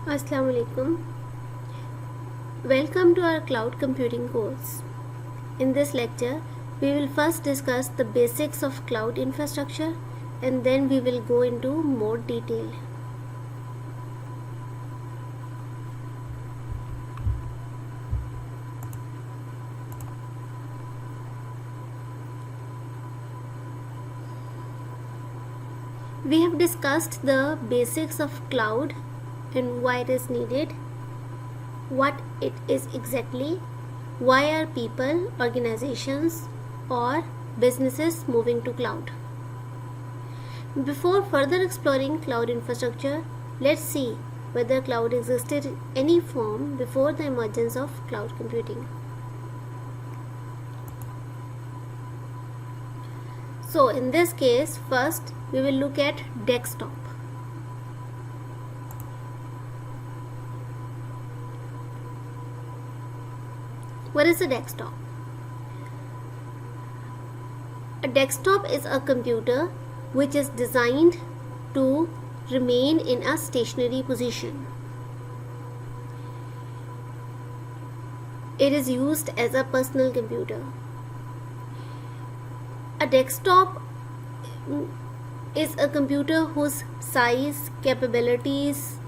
Assalamu alaikum. Welcome to our cloud computing course. In this lecture, we will first discuss the basics of cloud infrastructure and then we will go into more detail. We have discussed the basics of cloud and why it is needed, what it is exactly, why are people, organizations or businesses moving to cloud. Before further exploring cloud infrastructure, let's see whether cloud existed in any form before the emergence of cloud computing. So in this case, first we will look at desktop. What is a desktop? A desktop is a computer which is designed to remain in a stationary position. It is used as a personal computer. A desktop is a computer whose size, capabilities,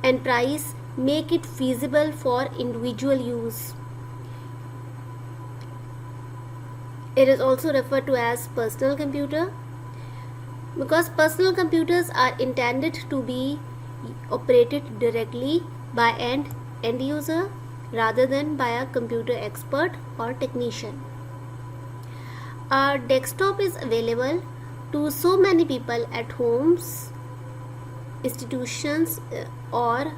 and price make it feasible for individual use. It is also referred to as personal computer because personal computers are intended to be operated directly by an end user rather than by a computer expert or technician. A desktop is available to so many people at homes, institutions or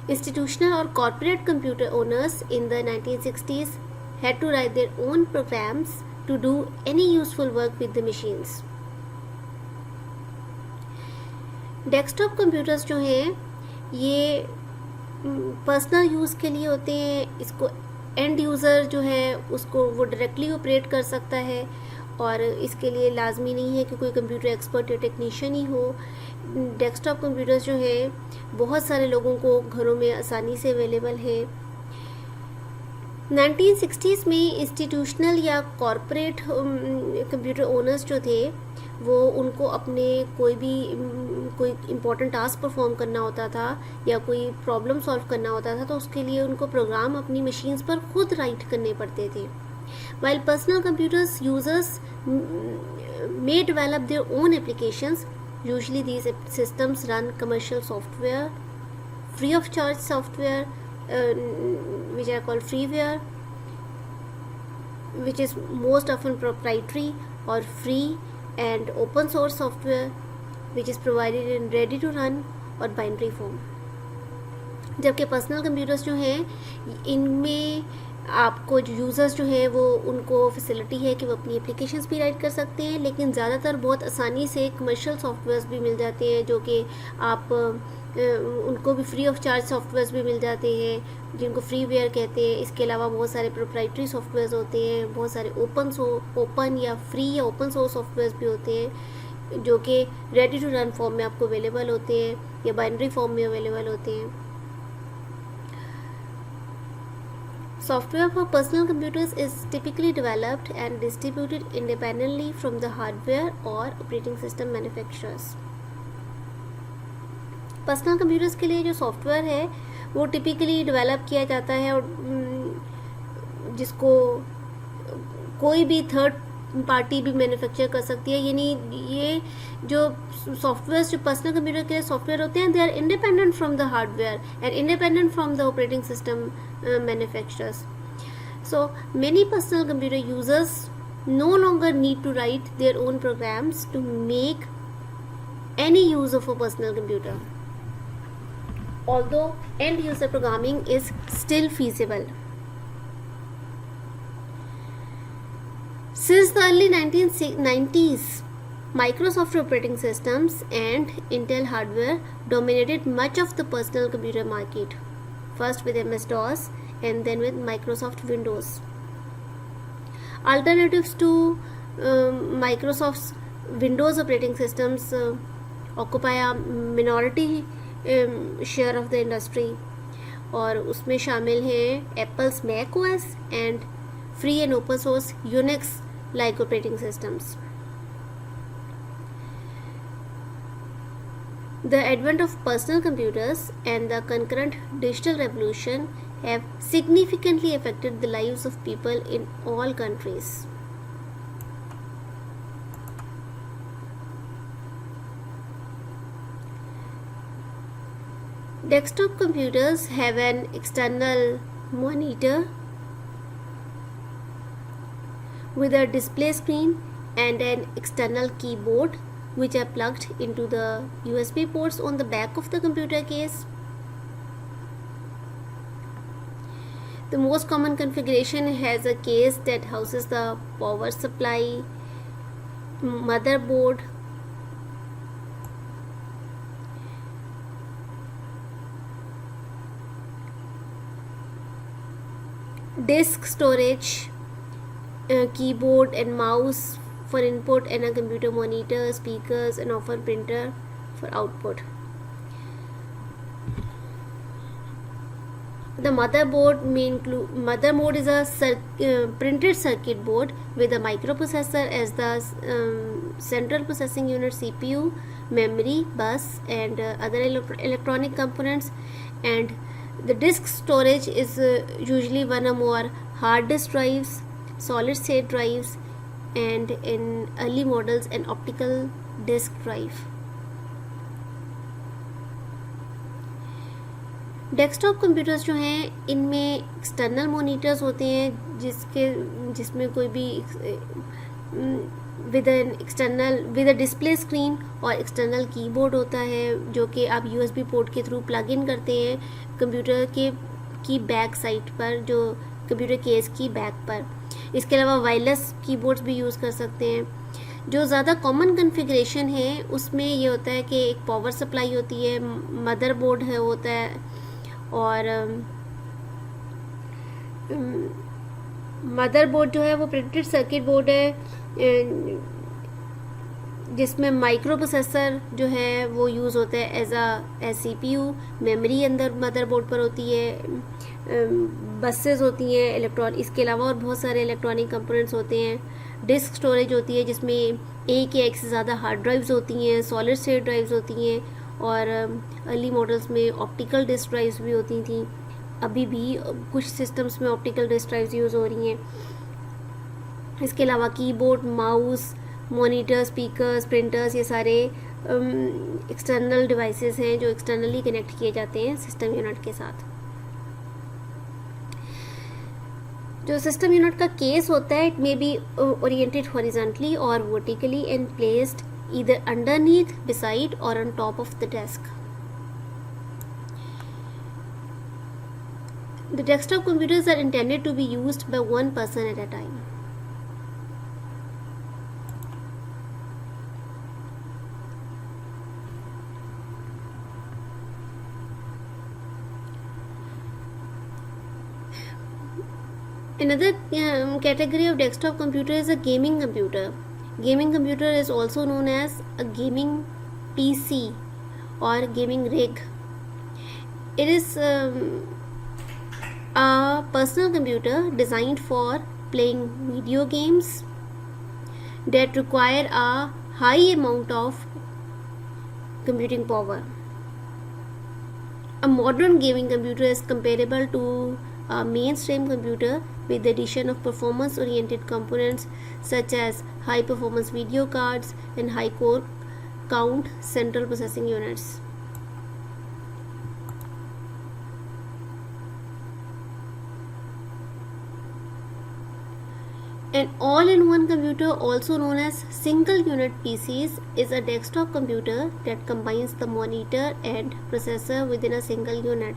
institutional or corporate computer owners in the 1960s had to write their own programs to do any useful work with the machines. Desktop computers जो हैं ये personal use के लिए होते हैं. इसको end user जो है उसको वो डायरेक्टली ऑपरेट कर सकता है और इसके लिए लाजमी नहीं है कि कोई कंप्यूटर एक्सपर्ट या टेक्नीशियन ही हो. डेस्कटॉप कंप्यूटर्स जो हैं बहुत सारे लोगों को घरों में आसानी से अवेलेबल है. 1960s में इंस्टीट्यूशनल या कॉरपोरेट कंप्यूटर ओनर्स जो थे वो उनको अपने कोई इम्पोर्टेंट टास्क परफॉर्म करना होता था या कोई प्रॉब्लम सॉल्व करना होता था तो उसके लिए उनको प्रोग्राम अपनी मशीन्स पर खुद राइट करने पड़ते थे. While personal computers users may develop their own applications, usually these systems run commercial software, free of charge software, which are called freeware, which is most often proprietary or free, and open source software, which is provided in ready to run और binary form. जबकि personal computers जो हैं इनमें आपको जो users जो है वो उनको फैसिलिटी है कि वो अपनी एप्लीकेशंस भी राइट कर सकते हैं, लेकिन ज़्यादातर बहुत आसानी से कमर्शियल सॉफ्टवेयर्स भी मिल जाते हैं जो कि आप उनको भी फ्री ऑफ चार्ज सॉफ्टवेयर्स भी मिल जाते हैं जिनको फ्रीवेयर कहते हैं. इसके अलावा बहुत सारे प्रोप्राइटरी सॉफ्टवेयर्स होते हैं, बहुत सारे ओपन या फ्री या ओपन सोर्स सॉफ्टवेयर्स भी होते हैं जो कि रेडी टू रन फॉर्म में आपको अवेलेबल होते हैं या बाइनरी फॉर्म में अवेलेबल होते हैं. Software for personal computers is typically developed and distributed independently from the hardware or operating system manufacturers. Personal computers के लिए जो सॉफ्टवेयर है वो टिपिकली डेवलप किया जाता है और जिसको कोई भी थर्ड पार्टी भी मैन्युफैक्चर कर सकती है. यानी ये जो सॉफ्टवेयर जो पर्सनल कंप्यूटर के सॉफ्टवेयर होते हैं they are independent from the hardware and independent from the operating system manufacturers. So many personal computer users no longer need to write their own programs to make any use of a personal computer, although end user programming is still feasible. Since the early 1990s, Microsoft operating systems and Intel hardware dominated much of the personal computer market. First with MS-DOS and then with Microsoft Windows. Alternatives to Microsoft's Windows operating systems occupy a minority share of the industry, और उसमें शामिल हैं Apple's Mac OS and free and open source Unix like operating systems. The advent of personal computers and the concurrent digital revolution have significantly affected the lives of people in all countries. Desktop computers have an external monitor with a display screen and an external keyboard, which are plugged into the USB ports on the back of the computer case. The most common configuration has a case that houses the power supply, motherboard, disk storage, keyboard and mouse for input, and a computer monitor, speakers, and often printer for output. The motherboard is a printed circuit board with a microprocessor as the central processing unit, CPU, memory, bus, and other electronic components. And the disk storage is usually one or more hard disk drives, solid state drives, and in early models an optical disk drive. Desktop computers जो हैं इनमें external monitors होते हैं जिसमें कोई भी with a display screen और external keyboard होता है, जो कि आप USB पोर्ट के थ्रू प्लग इन करते हैं कंप्यूटर की बैक साइड पर, जो कंप्यूटर केस की बैक पर. इसके अलावा वायरलेस कीबोर्ड्स भी यूज़ कर सकते हैं. जो ज़्यादा कॉमन कॉन्फ़िगरेशन है उसमें ये होता है कि एक पावर सप्लाई होती है, मदरबोर्ड है होता है, और मदरबोर्ड जो है वो प्रिंटेड सर्किट बोर्ड है जिसमें माइक्रो प्रोसेसर जो है वो यूज़ होता है एज CPU. मेमोरी अंदर मदरबोर्ड पर होती है, बसेस होती हैं इसके अलावा और बहुत सारे इलेक्ट्रॉनिक कंपोनेंट्स होते हैं. डिस्क स्टोरेज होती है जिसमें एक या एक से ज़्यादा हार्ड ड्राइव्स होती हैं, सॉलिड स्टेट ड्राइव्स होती हैं, और अर्ली मॉडल्स में ऑप्टिकल डिस्क ड्राइव्स भी होती थी. अभी भी कुछ सिस्टम्स में ऑप्टिकल डिस्क ड्राइव्स यूज़ हो रही हैं. इसके अलावा keyboard, mouse, monitor, speakers, printers, ये सारे एक्सटर्नल डिवाइसेस हैं जो एक्सटर्नली कनेक्ट किए जाते हैं सिस्टम यूनिट के साथ. जो सिस्टम यूनिट का केस होता है, it may be oriented horizontally और vertically and placed either underneath, beside, or on top of the desk. The desktop computers are intended to be used by one person at a time. Another category of desktop computer is a gaming computer. Gaming computer is also known as a gaming PC or gaming rig. It is a personal computer designed for playing video games that require a high amount of computing power. A modern gaming computer is comparable to a mainstream computer with the addition of performance-oriented components such as high-performance video cards and high-core count central processing units. An all-in-one computer, also known as single-unit PCs, is a desktop computer that combines the monitor and processor within a single unit.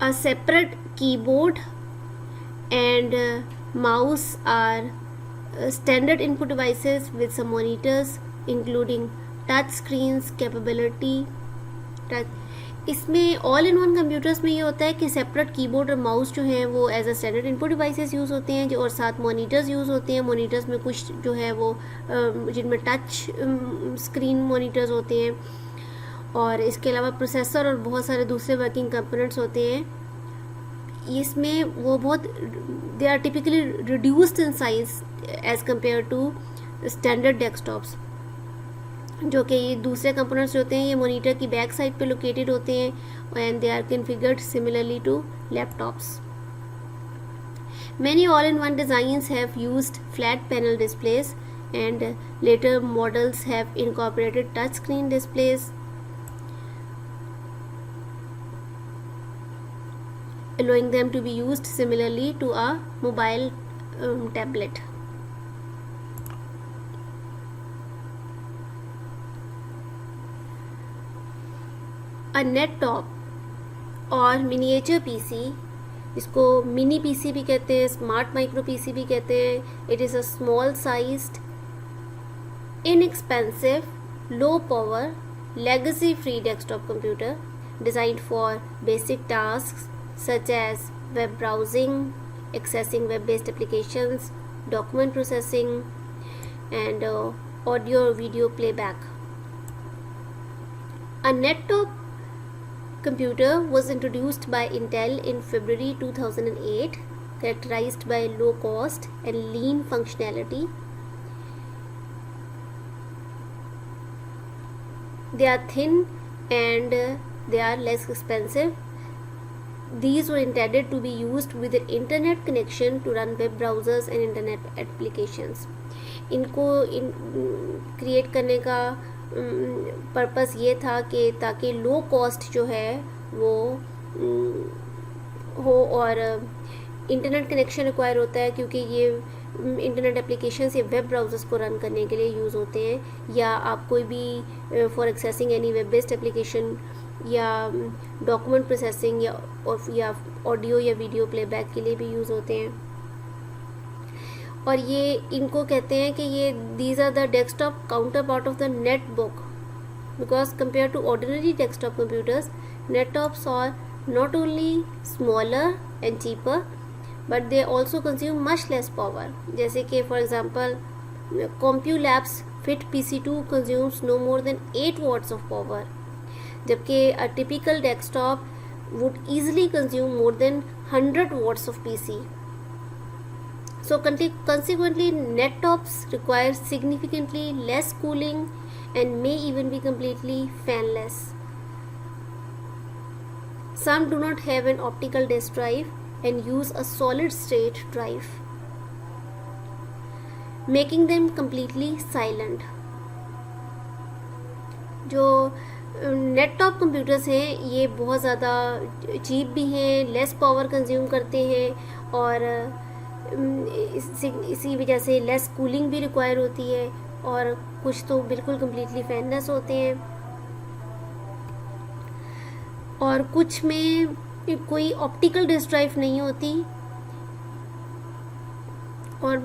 A separate keyboard and mouse are standard input devices with some monitors including touch screens capability. इसमें all in one computers में ये होता है कि separate keyboard और mouse जो हैं वो as a standard input devices use होते हैं, जो और साथ मॉनिटर्स यूज़ होते हैं। मॉनिटर्स में कुछ जो है वो जिनमें टच स्क्रीन मॉनिटर्स होते हैं, और इसके अलावा प्रोसेसर और बहुत सारे दूसरे वर्किंग कंपोनेंट्स होते हैं। इसमें वो बहुत they are typically reduced in size as compared to standard desktops, जो कि ये दूसरे कंपोनेंट्स होते हैं ये मॉनिटर की बैक साइड पे लोकेटेड होते हैं and they are configured similarly to laptops. Many all-in-one designs have used flat panel displays, and later models have incorporated touchscreen displays, allowing them to be used similarly to a mobile tablet. A net top और miniature PC, इसको mini PC भी कहते हैं, smart micro PC भी कहते हैं। It is a small sized, inexpensive, low power, legacy free desktop computer designed for basic task such as web browsing, accessing web based applications, document processing and audio video playback. A net-top computer was introduced by Intel in February 2008, characterized by low cost and lean functionality. They are thin and they are less expensive. These were intended to be used with an internet connection to run web browsers and internet applications. इनको create करने का purpose ये था कि ताकि low cost जो है वो हो, और इंटरनेट कनेक्शन रिक्वायर होता है क्योंकि ये इंटरनेट एप्लीकेशंस या वेब ब्राउज़र्स को रन करने के लिए यूज़ होते हैं, या आप कोई भी for accessing any web based application या डॉक्यूमेंट प्रोसेसिंग या ऑडियो या वीडियो प्लेबैक के लिए भी यूज़ होते हैं। और ये इनको कहते हैं कि ये these are the desktop counterpart of the netbook, because compare to ordinary desktop computers nettops are not only smaller and cheaper but they also consume much less power. जैसे कि for example CompuLab's fit PC2 consumes no more than 8 watts of power, जबकि a typical desktop would easily consume more than 100 watts of PC. So consequently, net tops require significantly less cooling and may even be completely fanless. Some do not have an optical disk drive and use a solid state drive, making them completely silent. जो net top computers हैं ये बहुत ज़्यादा cheap भी हैं, less power consume करते हैं, और इसी वजह से लेस कूलिंग भी रिक्वायर होती है, और कुछ तो बिल्कुल कम्प्लीटली फैनलेस होते हैं, और कुछ में कोई ऑप्टिकल डिस्क ड्राइव नहीं होती और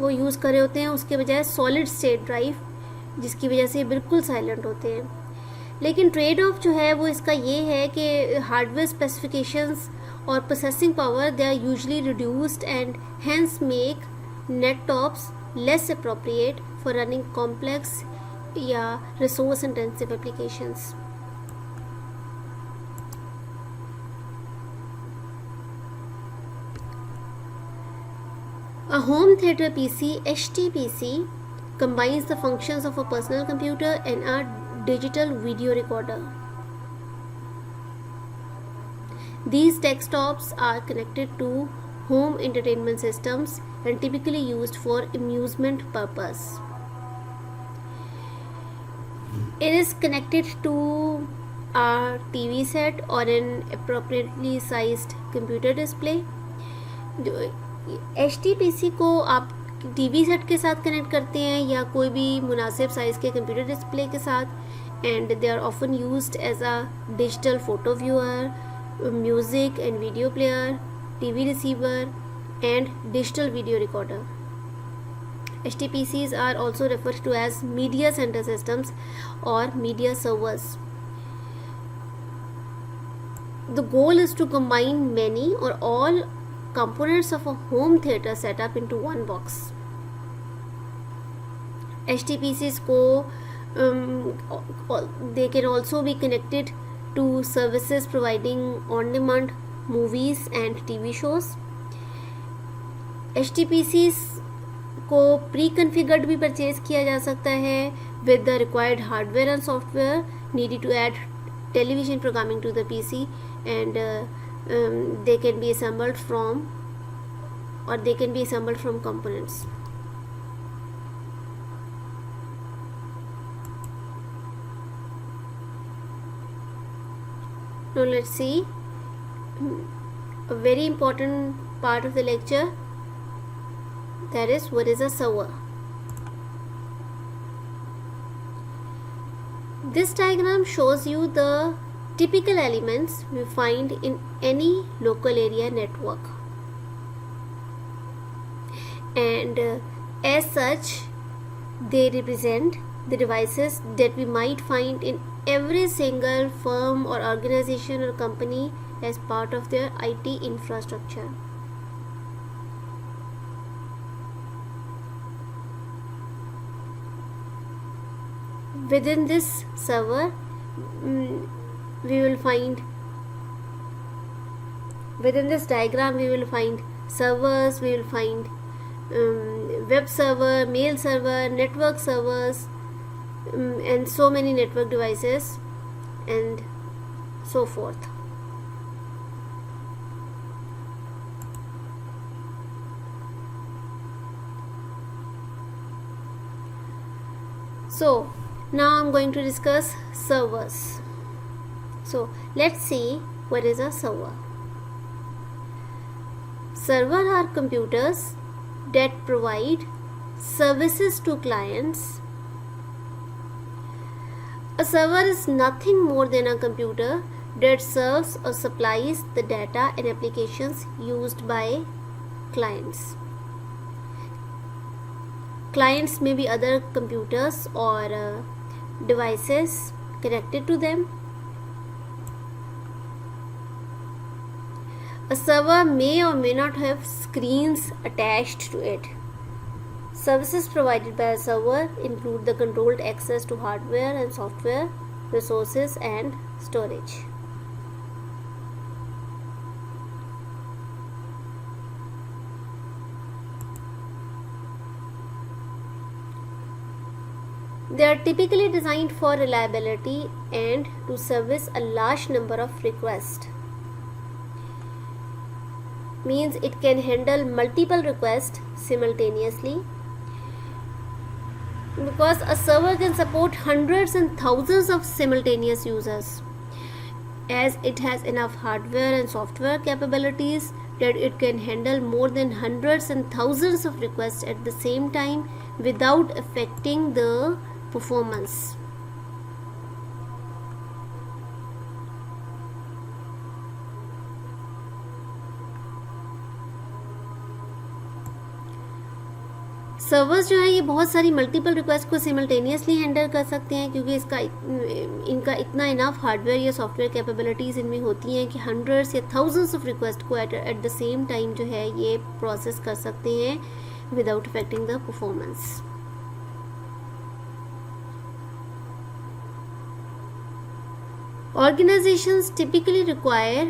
वो यूज़ कर रहे होते हैं उसके बजाय सॉलिड स्टेट ड्राइव, जिसकी वजह से बिल्कुल साइलेंट होते हैं। लेकिन ट्रेड ऑफ जो है वो इसका ये है कि हार्डवेयर स्पेसिफिकेशंस और processing power they are usually reduced and hence make nettops less appropriate for running complex या resource intensive applications. A home theater PC, HTPC, combines the functions of a personal computer and a digital video recorder. These desktops are connected to home entertainment systems and typically used for amusement purpose. It is connected to a TV set or an appropriately sized computer display. HTPC को आप TV set के साथ connect करते हैं या कोई भी मुनासिब साइज़ के कंप्यूटर डिस्प्ले के साथ, and they are often used as a digital photo viewer, music and video player, TV receiver and digital video recorder. HTPCs are also referred to as media center systems or media servers. the goal is to combine many or all components of a home theater setup into one box. HTPCs they can also be connected to services providing on-demand movies and TV shows. HTPCs को pre-configured भी purchase किया जा सकता है with the required hardware and software needed to add television programming to the PC, and they can be assembled from components. Now let's see a very important part of the lecture, that is, what is a server. This diagram shows you the typical elements we find in any local area network, and as such they represent the devices that we might find in every single firm or organization or company as part of their IT infrastructure. Within this server, within this diagram we will find servers, we will find web server, mail server, network servers, and so many network devices and so forth. So now I'm going to discuss servers. So let's see what is a server. Servers are computers that provide services to clients. A server is nothing more than a computer that serves or supplies the data and applications used by clients. Clients may be other computers or devices connected to them. A server may or may not have screens attached to it. Services provided by a server include the controlled access to hardware and software, resources, and storage. They are typically designed for reliability and to service a large number of requests. Means it can handle multiple requests simultaneously, because a server can support hundreds and thousands of simultaneous users, as it has enough hardware and software capabilities that it can handle more than hundreds and thousands of requests at the same time without affecting the performance. Servers जो है ये बहुत सारी multiple request को simultaneously handle कर सकते हैं, क्योंकि इनका इतना इनफ हार्डवेयर या सॉफ्टवेयर कैपेबिलिटीज़ इनमें होती हैं कि हंड्रेड्स या थाउजेंड्स ऑफ रिक्वेस्ट को एट द सेम टाइम जो है ये प्रोसेस कर सकते हैं without affecting the performance. Organizations typically require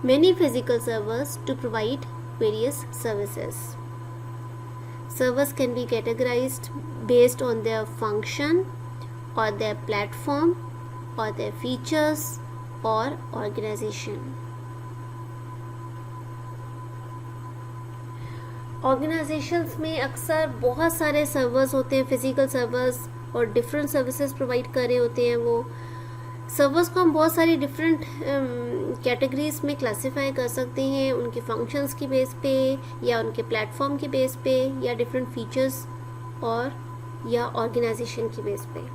many physical servers to provide various services. Servers can be categorized based on their function or their platform or their features or organization. Organizations में अक्सर बहुत सारे servers होते हैं, physical servers, और different services provide कर रहे होते हैं. वो सर्वर्स को हम बहुत सारी डिफरेंट कैटेगरीज में क्लासिफाई कर सकते हैं, उनके फंक्शंस की बेस पे या उनके प्लेटफॉर्म की बेस पे या डिफरेंट फीचर्स और या ऑर्गेनाइजेशन की बेस पे.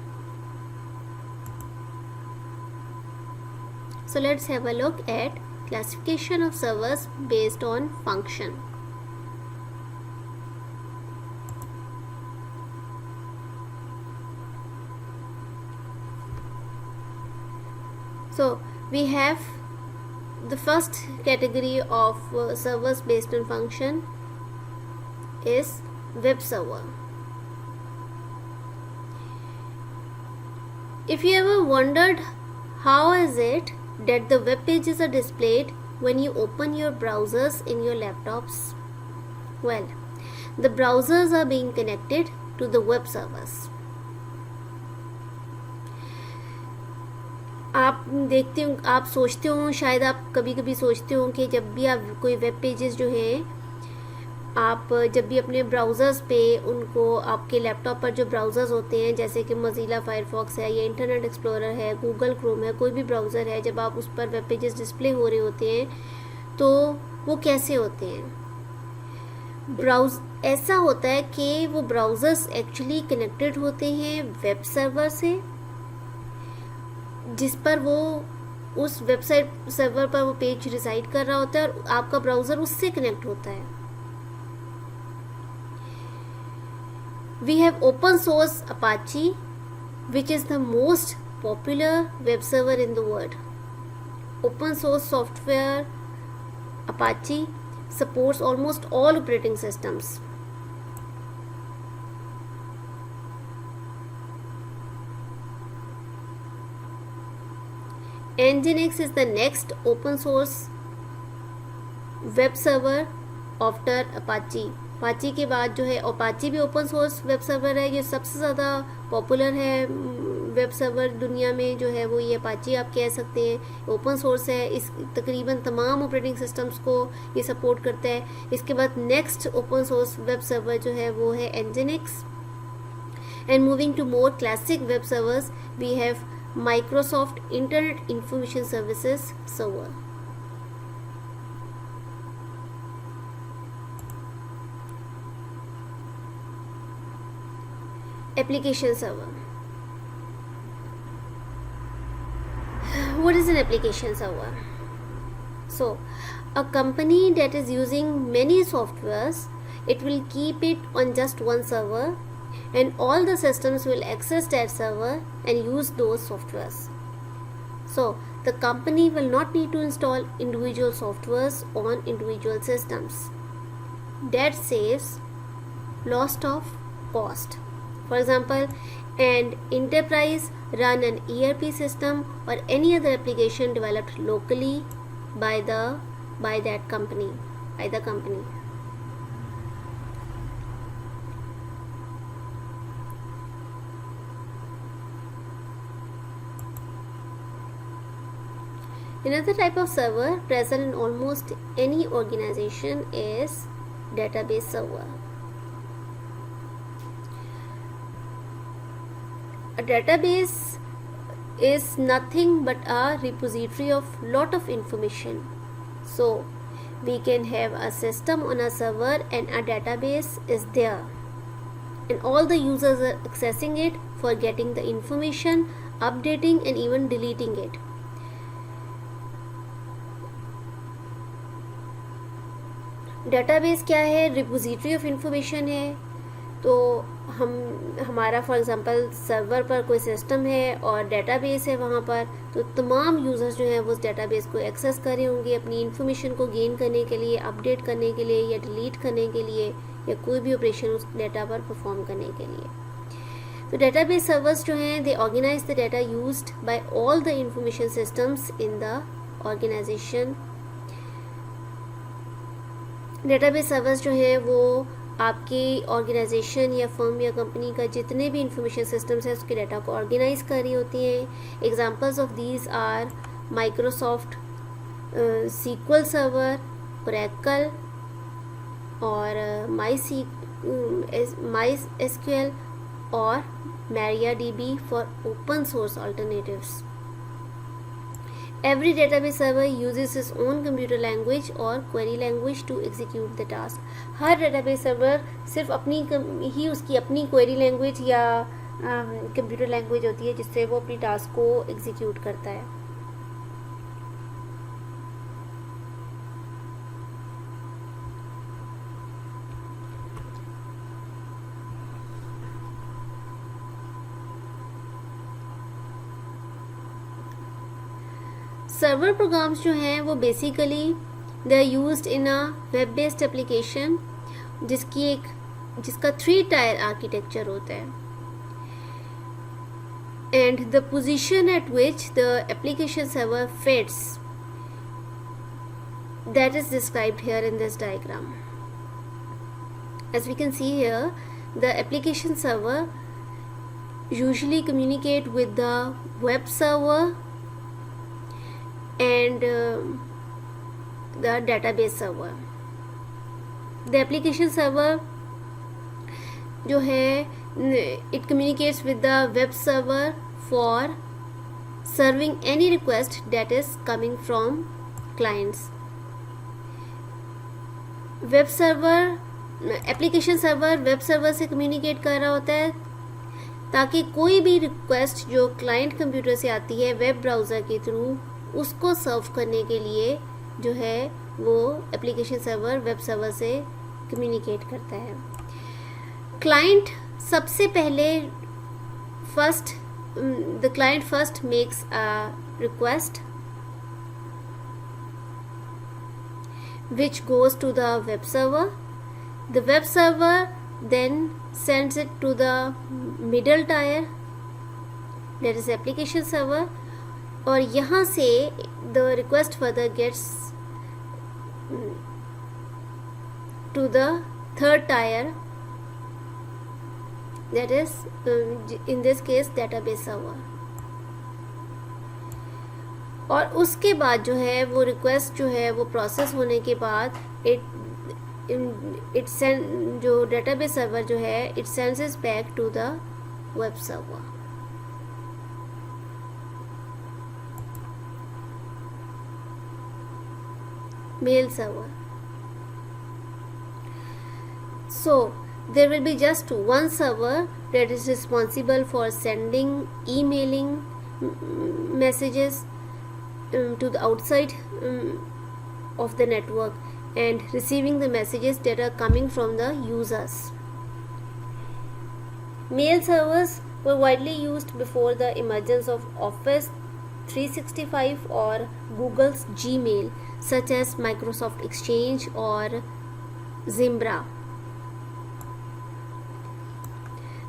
So let's have a look at classification of servers based on function. So We have the first category of servers based on function is web server. If you ever wondered how is it that the web pages are displayed when you open your browsers in your laptops, well, the browsers are being connected to the web servers. आप देखते हो, आप सोचते हो, शायद आप कभी कभी सोचते हो कि जब भी आप कोई वेब पेजेस जो हैं, आप जब भी अपने ब्राउज़र्स पे उनको, आपके लैपटॉप पर जो ब्राउज़र्स होते हैं जैसे कि मोज़िला फायरफॉक्स है या इंटरनेट एक्सप्लोरर है, गूगल क्रोम है, कोई भी ब्राउज़र है, जब आप उस पर वेब पेजेस डिस्प्ले हो रहे होते हैं तो वो कैसे होते हैं? ऐसा होता है कि वो ब्राउज़र्स एक्चुअली कनेक्टेड होते हैं वेब सर्वर से, जिस पर वो उस वेबसाइट सर्वर पर वो पेज रिसाइड कर रहा होता है और आपका ब्राउज़र उससे कनेक्ट होता है. We have open source Apache, which is the most popular web server in the world. Open source software Apache supports almost all operating systems. Nginx is the next open source web server after Apache. Apache के बाद जो है, Apache भी open source web server है. ये सबसे ज़्यादा popular है वेब सर्वर दुनिया में जो है वो ये अपाची आप कह सकते हैं. ओपन सोर्स है, इस तकरीबन तमाम ऑपरेटिंग सिस्टम्स को ये सपोर्ट करता है. इसके बाद next open source web server जो है वो है Nginx. And moving to more classic web servers we have Microsoft Internet Information Services server. Application server. What is an application server? So, a company that is using many softwares, it will keep it on just one server and all the systems will access that server and use those softwares. So, the company will not need to install individual softwares on individual systems. That saves lots of cost. For example, an enterprise run an ERP system or any other application developed locally by the company. Another type of server present in almost any organization is database server. A database is nothing but a repository of lot of information. So we can have a system on a server and a database is there, and all the users are accessing it for getting the information, updating and even deleting it. Database क्या है? Repository of information है. तो हमारा for example server पर कोई system है और database है वहाँ पर, तो तमाम यूज़र्स जो हैं वो उस डेटाबेस को एक्सेस कर रहे होंगे अपनी इन्फॉर्मेशन को गेन करने के लिए, अपडेट करने के लिए या डिलीट करने के लिए या कोई भी ऑपरेशन उस डेटा पर परफॉर्म करने के लिए. तो डेटाबेस सर्वर्स जो हैं they organise the data used by all the information systems in the organisation. Database servers जो हैं वो आपकी ऑर्गेनाइजेशन या फर्म या कंपनी का जितने भी इंफॉर्मेशन सिस्टम्स हैं उसके डाटा को ऑर्गेनाइज कर रही होती हैं. Examples of these are Microsoft SQL Server, Oracle और माई एसक्यूएल और MariaDB for open source alternatives. Every database server uses its own computer language or query language to execute the task. Her database server सिर्फ अपनी ही उसकी अपनी query language या computer language होती है जिससे वो अपनी task को execute करता है. सर्वर प्रोग्राम्स जो हैं वो basically they are used in a web based application जिसका 3 टायर आर्किटेक्चर होता है, and the position at which the application server fits that is described here in this diagram. As we can see here, the application server usually communicate with the web server and the database server. The application server जो है it communicates with the web server for serving any request that is coming from clients. Web server application server web server से communicate कर रहा होता है ताकि कोई भी रिक्वेस्ट जो क्लाइंट कंप्यूटर से आती है वेब ब्राउज़र के थ्रू उसको सर्व करने के लिए जो है वो एप्लीकेशन सर्वर वेब सर्वर से कम्युनिकेट करता है. क्लाइंट सबसे पहले the client first makes a request which goes to the web server. The web server then sends it to the middle tier, that is application server, और यहाँ से the request further gets to the third tier, that is in this case database server. और उसके बाद जो है वो request जो है वो प्रोसेस होने के बाद इट सेंड जो डेटाबेस सर्वर जो है it sends it back to the web server. Mail server. So there will be just one server that is responsible for sending, emailing messages to the outside of the network and receiving the messages that are coming from the users. Mail servers were widely used before the emergence of Office 365 or Google's Gmail, such as Microsoft Exchange or Zimbra.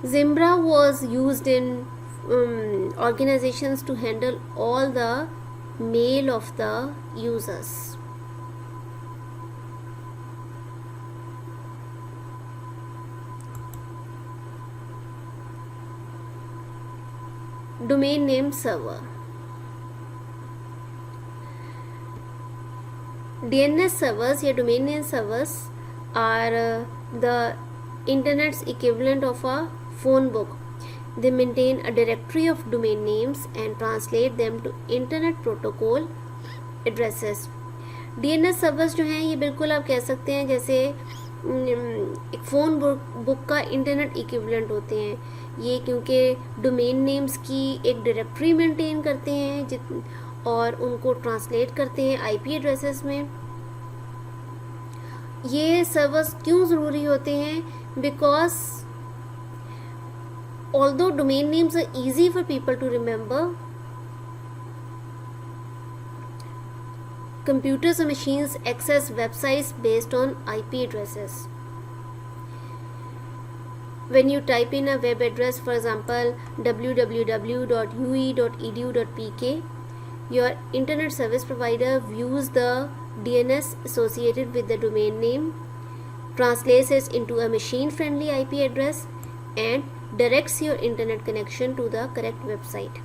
Zimbra was used in organizations to handle all the mail of the users. Domain name server. DNS servers या domain name servers are the internet's equivalent of a phone book. They maintain a directory of domain names and translate them to internet protocol addresses. DNS servers जो हैं ये बिल्कुल आप कह सकते हैं जैसे एक फ़ोन बुक का इंटरनेट इक्विवेलेंट होते हैं ये, क्योंकि डोमेन नेम्स की एक डायरेक्टरी मेंटेन करते हैं और उनको ट्रांसलेट करते हैं आईपी एड्रेसेस में. ये सर्वर्स क्यों ज़रूरी होते हैं? Because although domain names are easy for people to remember, computers or machines access websites based on IP addresses. When you type in a web address, for example www.ue.edu.pk, your internet service provider views the DNS associated with the domain name, translates it into a machine friendly IP address and directs your internet connection to the correct website.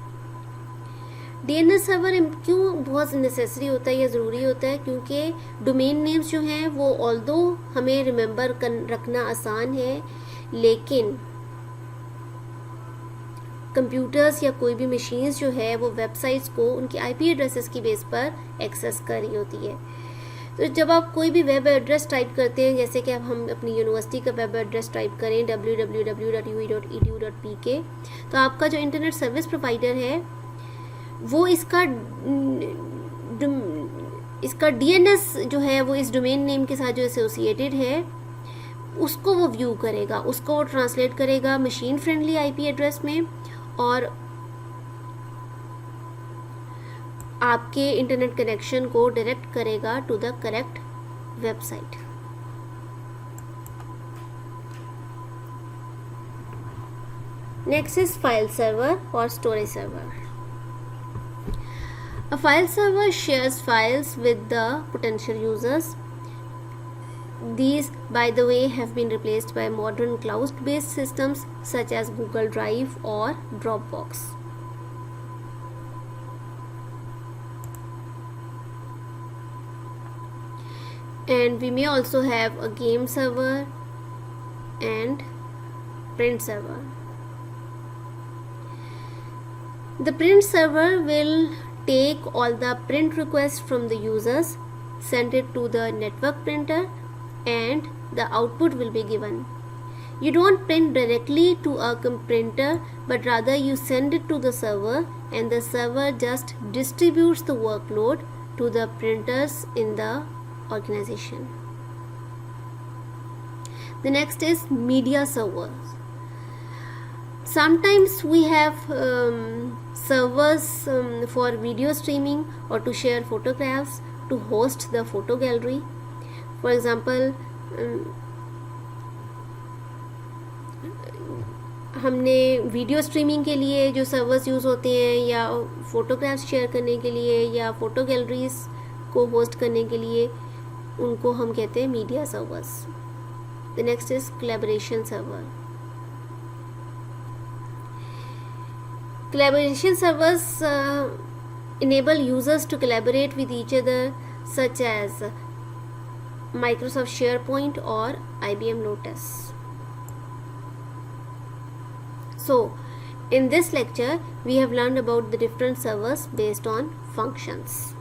DNS server क्यों बहुत necessary होता है या ज़रूरी होता है? क्योंकि domain names जो हैं वो ऑल्दो हमें रिमेंबर रखना आसान है, लेकिन कंप्यूटर्स या कोई भी मशीन्स जो है वो वेबसाइट्स को उनकी आईपी एड्रेसेस की बेस पर एक्सेस कर रही होती है. तो जब आप कोई भी वेब एड्रेस टाइप करते हैं, जैसे कि अब हम अपनी यूनिवर्सिटी का वेब एड्रेस टाइप करें www.ue.edu.pk, तो आपका जो इंटरनेट सर्विस प्रोवाइडर है वो इसका डीएनएस जो है वो इस डोमेन नेम के साथ जो एसोसिएटेड है उसको वो व्यू करेगा, उसको वो ट्रांसलेट करेगा मशीन फ्रेंडली आईपी एड्रेस में, और आपके इंटरनेट कनेक्शन को डायरेक्ट करेगा to the correct website. Next is file server or storage server. A file server shares files with the potential users. These, by the way, have been replaced by modern cloud-based systems such as Google Drive or Dropbox. And we may also have a game server and print server. The print server will take all the print requests from the users, send it to the network printer, and the output will be given. You don't print directly to a printer, but rather you send it to the server, and the server just distributes the workload to the printers in the organization. The next is media servers. Sometimes we have servers for video streaming or to share photographs, to host the photo gallery. For example, हमने video streaming के लिए जो servers use होते हैं, या photographs share करने के लिए, या फ़ोटो गैलरीज को होस्ट करने के लिए, उनको हम कहते हैं media servers. The next is collaboration server. Collaboration servers enable users to collaborate with each other, such as Microsoft SharePoint or IBM Lotus. So, in this lecture, we have learned about the different servers based on functions.